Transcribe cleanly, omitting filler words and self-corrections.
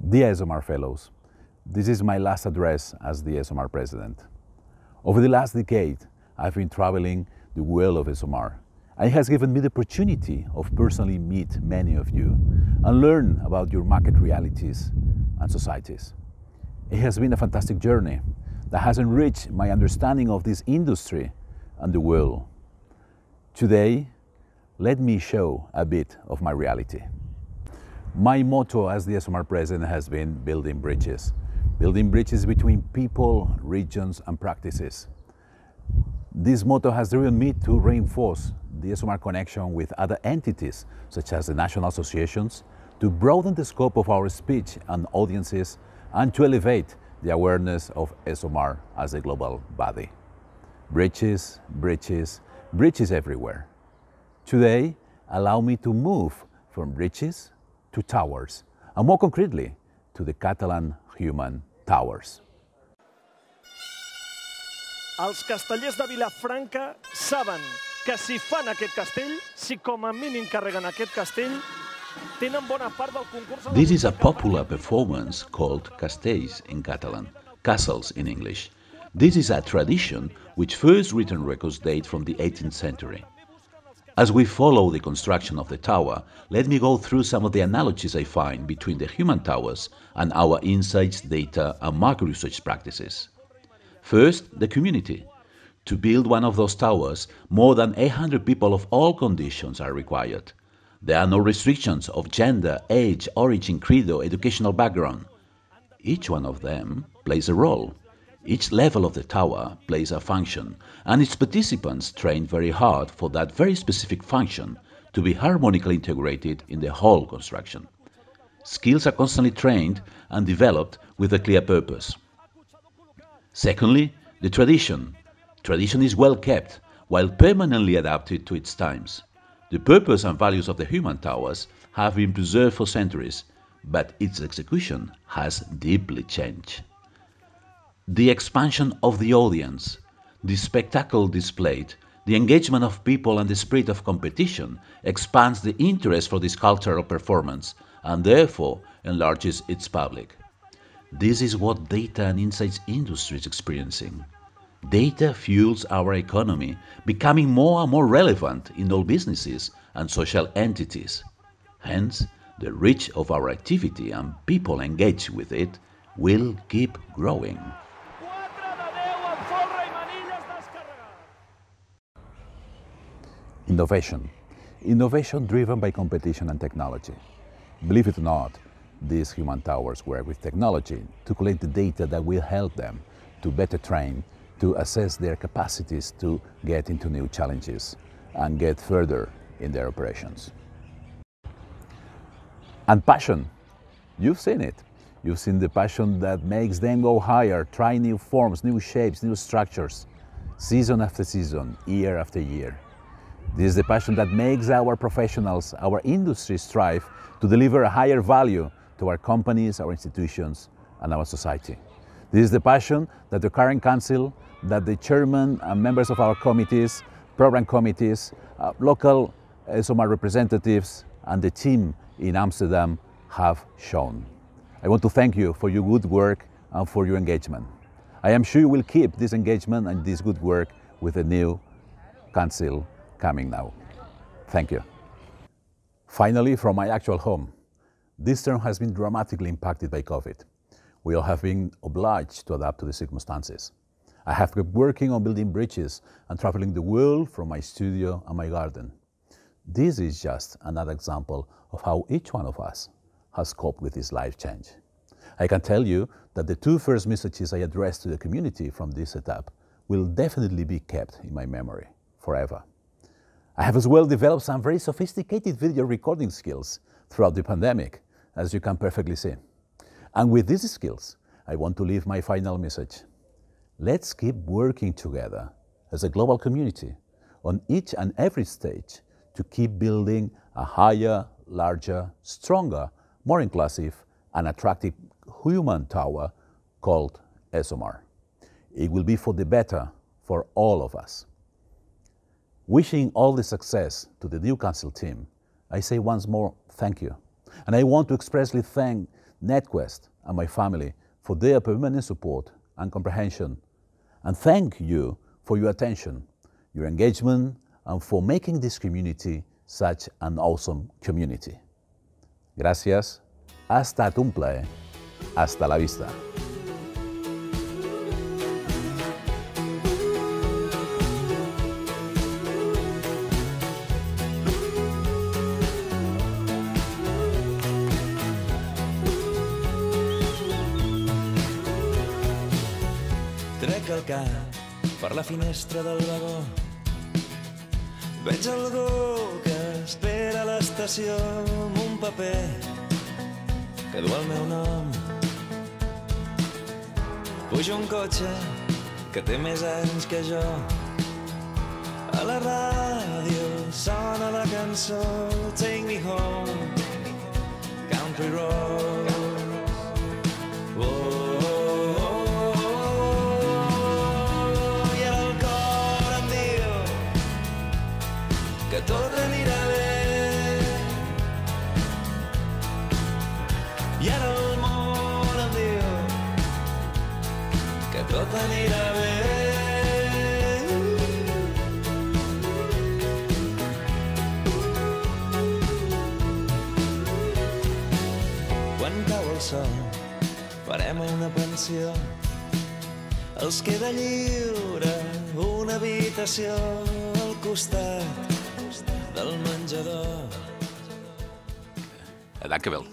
Dear ESOMAR Fellows, this is my last address as the ESOMAR President. Over the last decade, I've been traveling the world of ESOMAR, and it has given me the opportunity of personally meet many of you and learn about your market realities and societies. It has been a fantastic journey that has enriched my understanding of this industry and the world. Today, let me show a bit of my reality. My motto as the ESOMAR President has been building bridges between people, regions, and practices. This motto has driven me to reinforce the ESOMAR connection with other entities, such as the national associations, to broaden the scope of our speech and audiences, and to elevate the awareness of ESOMAR as a global body. Bridges, bridges, bridges everywhere. Today, allow me to move from bridges to towers, and more concretely, to the Catalan human towers. Els castellers de Vilafranca saben que si fan aquest castell, si com a mínim carreguen aquest castell, tenen bona part del concurs... This is a popular performance called castells in Catalan, castles in English. This is a tradition which first written records date from the 18th century. As we follow the construction of the tower, let me go through some of the analogies I find between the human towers and our insights, data, and market research practices. First, the community. To build one of those towers, more than 800 people of all conditions are required. There are no restrictions of gender, age, origin, creed, or educational background. Each one of them plays a role. Each level of the tower plays a function, and its participants train very hard for that very specific function to be harmonically integrated in the whole construction. Skills are constantly trained and developed with a clear purpose. Secondly, the tradition. Tradition is well kept, while permanently adapted to its times. The purpose and values of the human towers have been preserved for centuries, but its execution has deeply changed. The expansion of the audience, the spectacle displayed, the engagement of people and the spirit of competition expands the interest for this cultural performance and therefore enlarges its public. This is what data and insights industry is experiencing. Data fuels our economy, becoming more and more relevant in all businesses and social entities. Hence, the reach of our activity and people engaged with it will keep growing. Innovation. Innovation driven by competition and technology. Believe it or not, these human towers work with technology to collect the data that will help them to better train, to assess their capacities to get into new challenges and get further in their operations. And passion. You've seen it. You've seen the passion that makes them go higher, try new forms, new shapes, new structures, season after season, year after year. This is the passion that makes our professionals, our industry strive to deliver a higher value to our companies, our institutions, and our society. This is the passion that the current council, that the chairman and members of our committees, program committees, local ESOMAR representatives, and the team in Amsterdam have shown. I want to thank you for your good work and for your engagement. I am sure you will keep this engagement and this good work with the new council coming now. Thank you. Finally, from my actual home, this term has been dramatically impacted by COVID. We all have been obliged to adapt to the circumstances. I have been working on building bridges and traveling the world from my studio and my garden. This is just another example of how each one of us has coped with this life change. I can tell you that the two first messages I addressed to the community from this setup will definitely be kept in my memory forever. I have as well developed some very sophisticated video recording skills throughout the pandemic, as you can perfectly see. And with these skills, I want to leave my final message. Let's keep working together as a global community on each and every stage to keep building a higher, larger, stronger, more inclusive and attractive human tower called ESOMAR. It will be for the better for all of us. Wishing all the success to the new council team, I say once more, thank you. And I want to expressly thank NetQuest and my family for their permanent support and comprehension. And thank you for your attention, your engagement, and for making this community such an awesome community. Gràcies, ha estat un plaer. Hasta la vista. Trec el cap per la finestra del vagó. Veig algú que espera a l'estació amb un paper que du el meu nom. Puja un cotxe que té més anys que jo. A la ràdio sona la cançó Take Me Home, Country Road. Que tot anirà bé. I ara el món em diu que tot anirà bé. Quan cau el sol farem una pensió. Els queda lliure una habitació al costat del menjador. Dankjewel.